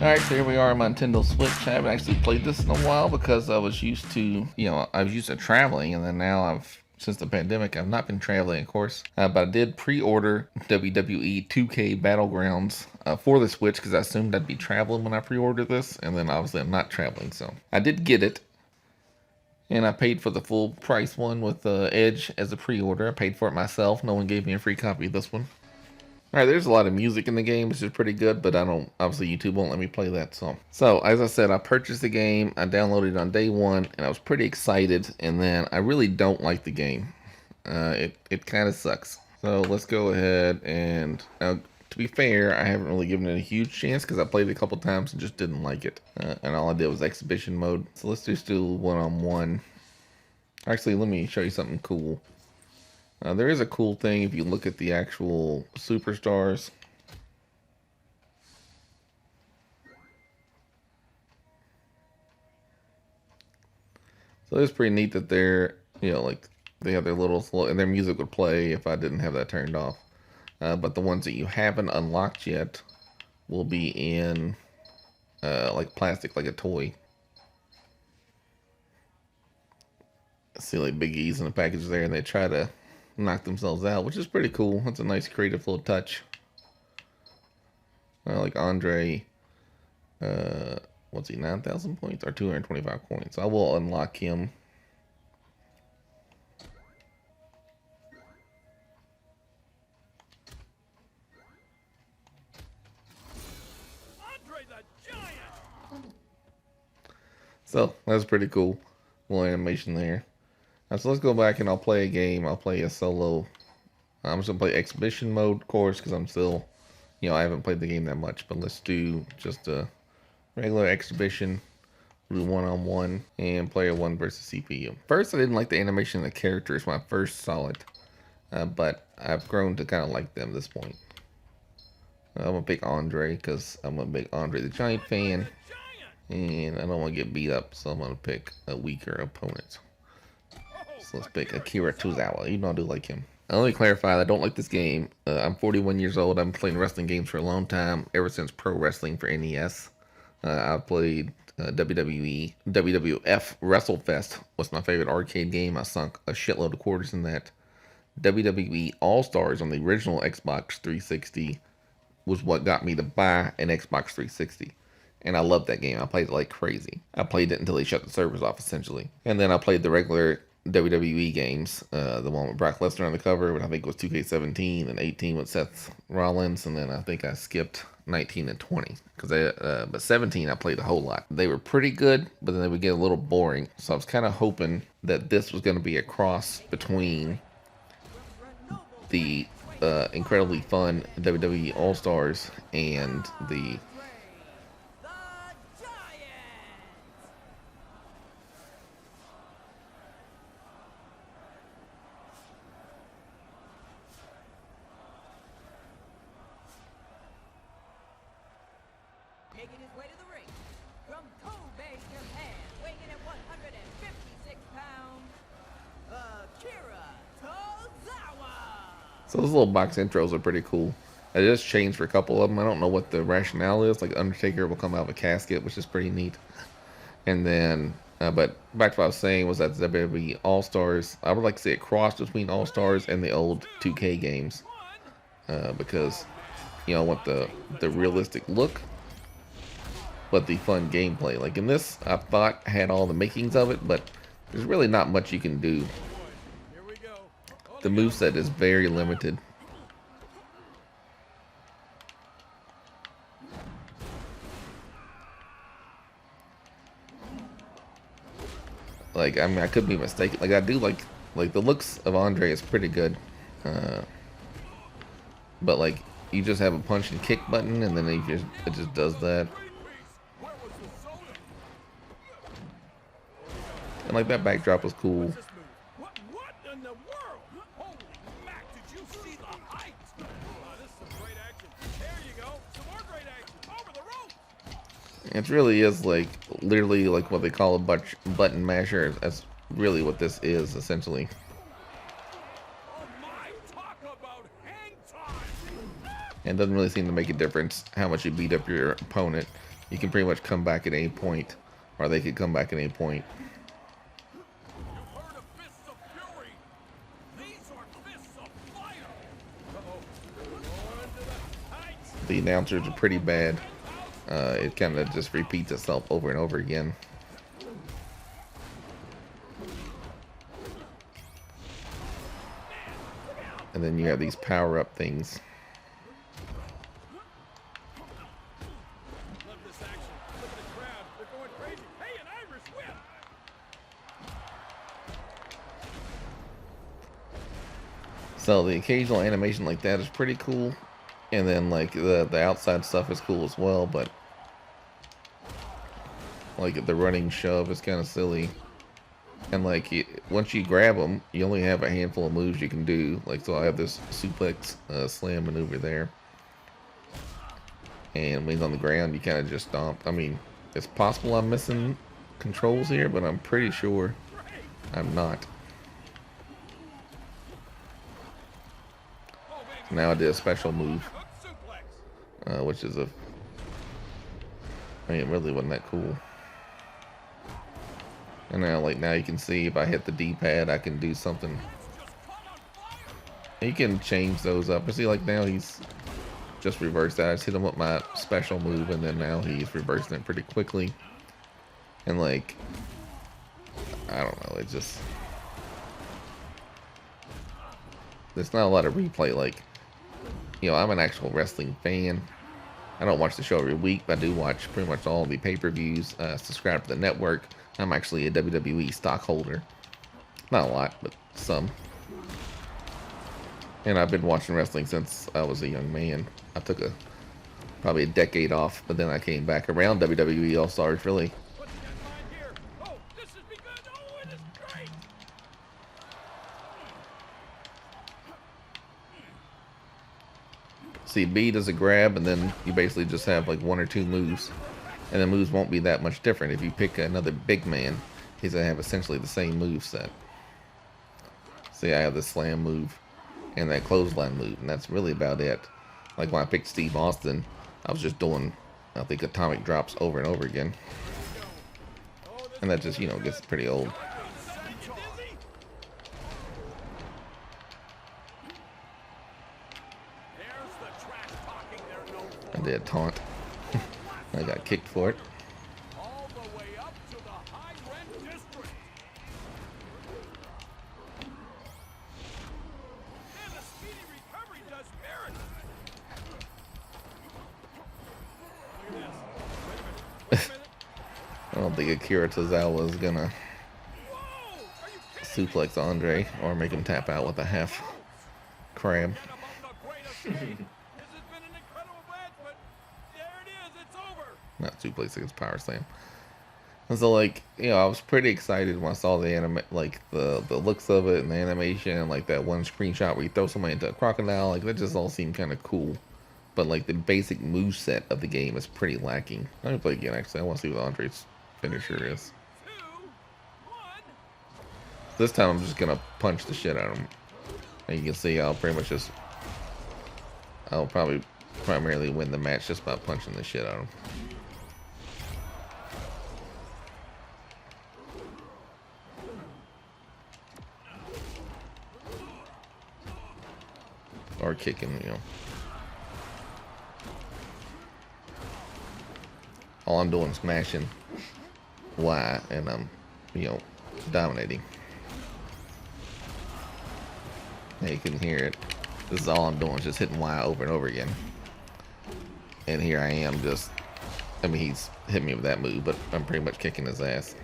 Alright, so here we are on my Nintendo Switch. I haven't actually played this in a while because I was used to, I was used to traveling, and then now since the pandemic, I've not been traveling, of course. But I did pre-order WWE 2K Battlegrounds for the Switch because I assumed I'd be traveling when I pre-ordered this, and then obviously I'm not traveling, so I did get it. And I paid for the full price one with Edge as a pre-order. I paid for it myself. No one gave me a free copy of this one. Alright, there's a lot of music in the game, which is pretty good, but obviously YouTube won't let me play that song. So, as I said, I purchased the game, I downloaded it on day one, and I was pretty excited, and then I really don't like the game. It kind of sucks. So, let's go ahead and, to be fair, I haven't really given it a huge chance, because I played it a couple times and just didn't like it. And all I did was exhibition mode. So let's just do one-on-one. Actually, let me show you something cool. There is a cool thing if you look at the actual superstars. So it's pretty neat that they're, like they have their little, and their music would play if I didn't have that turned off. But the ones that you haven't unlocked yet will be in like plastic, like a toy. See like Big E's in the package there, and they try to knock themselves out, which is pretty cool. That's a nice creative little touch. Like Andre, what's he, 9,000 points or 225 coins. I will unlock him. Andre the Giant. So that's pretty cool. Little animation there. So let's go back and I'll play a game. I'll play a solo. I'm just gonna play exhibition mode, of course, because I'm still, I haven't played the game that much. But let's do just a regular exhibition. Do one-on-one and player one versus CPU. First, I didn't like the animation of the characters when I first saw it, but I've grown to kind of like them at this point. I'm gonna pick Andre because I'm a big Andre the Giant fan, and I don't want to get beat up, so I'm gonna pick a weaker opponent. So let's pick Akira Tozawa. You know I do like him. Let me clarify, I don't like this game. I'm 41 years old. I've been playing wrestling games for a long time, ever since Pro Wrestling for NES. I've played WWE, WWF WrestleFest was my favorite arcade game. I sunk a shitload of quarters in that. WWE All-Stars on the original Xbox 360 was what got me to buy an Xbox 360. And I loved that game. I played it like crazy. I played it until they shut the servers off, essentially. And then I played the regular WWE games, the one with Brock Lesnar on the cover, but I think it was 2K17 and 18 with Seth Rollins, and then I think I skipped 19 and 20 but 17 I played a whole lot. They were pretty good, but then they would get a little boring. So I was kind of hoping that this was going to be a cross between the incredibly fun WWE All Stars and the making his way to the ring from Kobe, Japan, weighing in at 156 pounds, Akira Tozawa. So those little box intros are pretty cool. I just changed for a couple of them. I don't know what the rationale is. Like Undertaker will come out of a casket, which is pretty neat. And then, but back to what I was saying was that the WWE All Stars, I would like to see a cross between All Stars and the old 2K games, because I want the realistic look, but the fun gameplay. Like in this, I thought had all the makings of it, but there's really not much you can do. The moveset is very limited. Like, I mean, I could be mistaken. Like, I do like the looks of Andre is pretty good. But like, you just have a punch and kick button, and then it just does that. And like that backdrop was cool. What in the world? Holy Mac, did you see the height? This is some great action. There you go. Some more great action. Over the rope. It really is like literally like what they call a button masher. That's really what this is essentially. Oh my, talk about hang time. And it doesn't really seem to make a difference how much you beat up your opponent. you can pretty much come back at any point, or they could come back at any point. You've heard of fists of fury. These are fists of fire. Uh-oh. Going to the heights. The announcers are pretty bad. It kind of just repeats itself over and over again. And then you have these power-up things. Love this action. Look at the crowd. They're going crazy. Hey, an Irish whip. So the occasional animation like that is pretty cool. And then like the outside stuff is cool as well, but like the running shove is kind of silly. And like once you grab them, you only have a handful of moves you can do. Like, so I have this suplex slam maneuver there, and when he's on the ground, you kind of just stomp. I mean, it's possible I'm missing controls here, but I'm pretty sure I'm not. Now I did a special move, Hook suplex. which is I mean, it really wasn't that cool. And now, like, now you can see if I hit the D-pad, I can do something. Just caught on fire. You can change those up. And see, like, now he's just reversed that. I just hit him with my special move, and then now he's reversing it pretty quickly. And, like, I don't know, it just... There's not a lot of replay. Like, you know, I'm an actual wrestling fan. I don't watch the show every week, but I do watch pretty much all the pay-per-views, subscribe to the network. I'm actually a WWE stockholder. Not a lot, but some. And I've been watching wrestling since I was a young man. I took probably a decade off, but then I came back around WWE All-Stars, really. What's in mind here? Oh, this has begun. Oh, it is great. See, B does a grab, and then you basically just have like one or two moves. And the moves won't be that much different. If you pick another big man, he's going to have essentially the same move set. See, I have the slam move and that clothesline move, and that's really about it. Like when I picked Steve Austin, I was just doing, I think, atomic drops over and over again. And that just, you know, gets pretty old. There's the trash talking they're known for. I did a taunt. I got kicked for it. All the way up to the high rent district. And the speedy recovery does miracles. Look at this. Wait a minute. I don't think Akira Tozawa is gonna Whoa! Are you kidding me? suplex Andre or make him tap out with a half crab. Forget about the great escape. This has been an incredible match, but there it is. It's over. Not suplex, it's power slam. And so, like, you know, I was pretty excited when I saw the like the looks of it and the animation, and like that one screenshot where you throw somebody into a crocodile. Like, that just all seemed kind of cool. But like the basic moveset of the game is pretty lacking. Let me play again. Actually, I want to see what Andre's finisher is. 2, 1. This time, I'm just gonna punch the shit out of him. And you can see I'll probably primarily win the match just by punching the shit out of him. Or kicking, you know. All I'm doing is smashing Y, and I'm, you know, dominating. Now you can hear it. This is all I'm doing, is just hitting Y over and over again. And here I am just, I mean, he's hit me with that move, but I'm pretty much kicking his ass.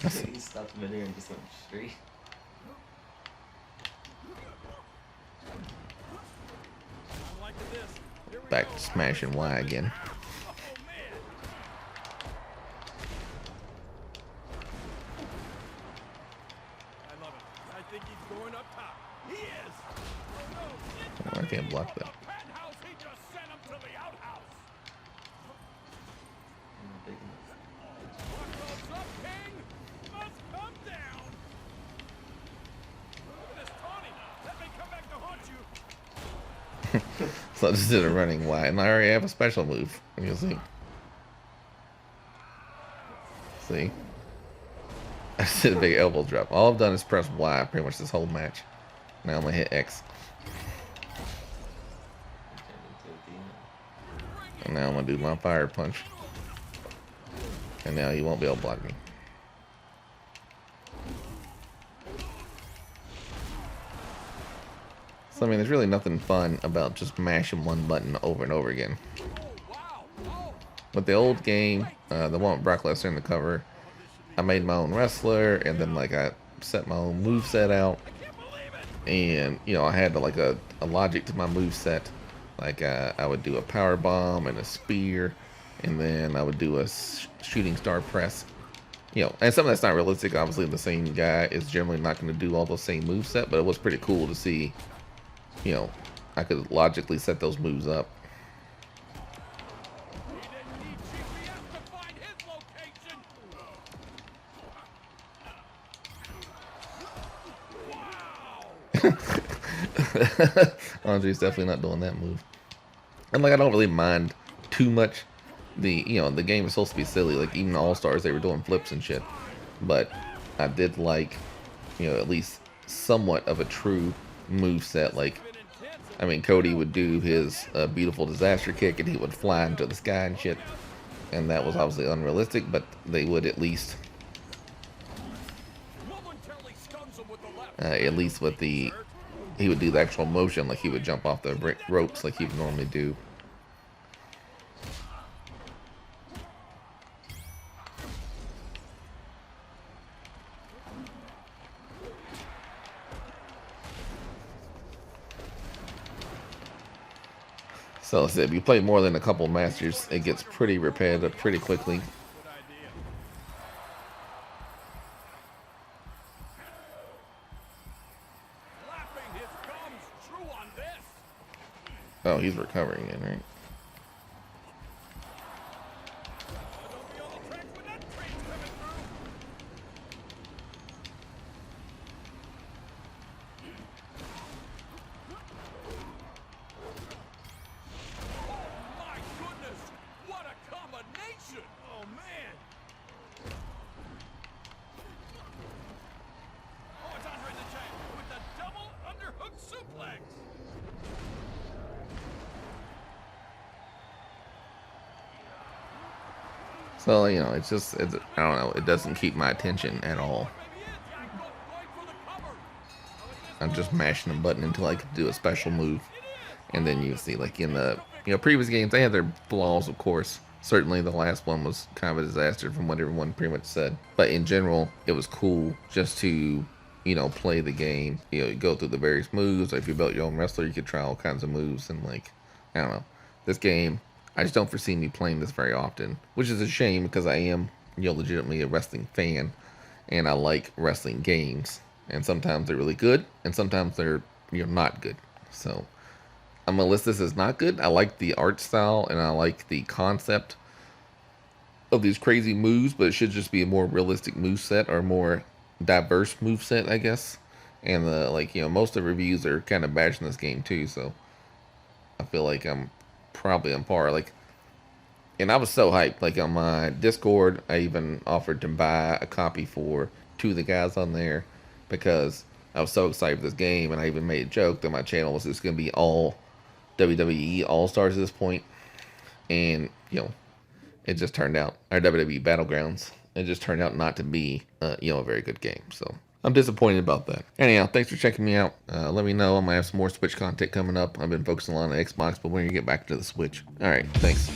He stopped the video and just went straight. I like this. Here we Back go. to smashing Y again. Oh, man. I love it. I think he's going up top. He is. Oh, no. Oh, I can't block that. The penthouse, he just sent him to the outhouse. What goes up, King? Must come down. Look at this taunting now. So I just did a running Y, and I already have a special move. You can see. See? I just did a big elbow drop. All I've done is press Y pretty much this whole match. Now I'm gonna hit X. And now I'm gonna do my fire punch. And now you won't be able to block me. So I mean, there's really nothing fun about just mashing one button over and over again. With the old game, the one with Brock Lesnar in the cover, I made my own wrestler, and then like I set my own move set out, and you know I had like a logic to my move set. Like I would do a power bomb and a spear, and then I would do a shooting star press. You know, and something that's not realistic. Obviously, the same guy is generally not going to do all the same move set, but it was pretty cool to see. You know, I could logically set those moves up. Andre's definitely not doing that move. And like I don't really mind too much. The game is supposed to be silly. Like even All Stars, they were doing flips and shit. But I did like, at least somewhat of a true move set. Like, I mean, Cody would do his beautiful disaster kick and he would fly into the sky and shit. And that was obviously unrealistic, but they would at least with the, he would do the actual motion, like he would jump off the ropes like he would normally do. So if you play more than a couple masters, it gets pretty repetitive pretty quickly. Oh, he's recovering it, right? So, it's I don't know, it doesn't keep my attention at all. I'm just mashing a button until I can do a special move. And then you see, like in the previous games, they had their flaws, of course. Certainly the last one was kind of a disaster from what everyone pretty much said. But in general, it was cool just to, play the game. You go through the various moves. Like if you built your own wrestler, you could try all kinds of moves. And like, I don't know, this game, I just don't foresee me playing this very often, which is a shame because I am, legitimately a wrestling fan, and I like wrestling games. And sometimes they're really good, and sometimes they're, not good. So I'm gonna list this as not good. I like the art style, and I like the concept of these crazy moves, but it should just be a more realistic move set or more diverse move set, I guess. And most of the reviews are kind of bashing this game too, so I feel like I'm probably on par. And I was so hyped. Like on my Discord, I even offered to buy a copy for two of the guys on there because I was so excited for this game, and I even made a joke that my channel was just going to be all WWE All-Stars at this point. And, it just turned out, or WWE Battlegrounds, it just turned out not to be, a very good game. So I'm disappointed about that. Anyhow, thanks for checking me out. Let me know. I might have some more Switch content coming up. I've been focusing a lot on the Xbox, but when you get back to the Switch. All right, thanks.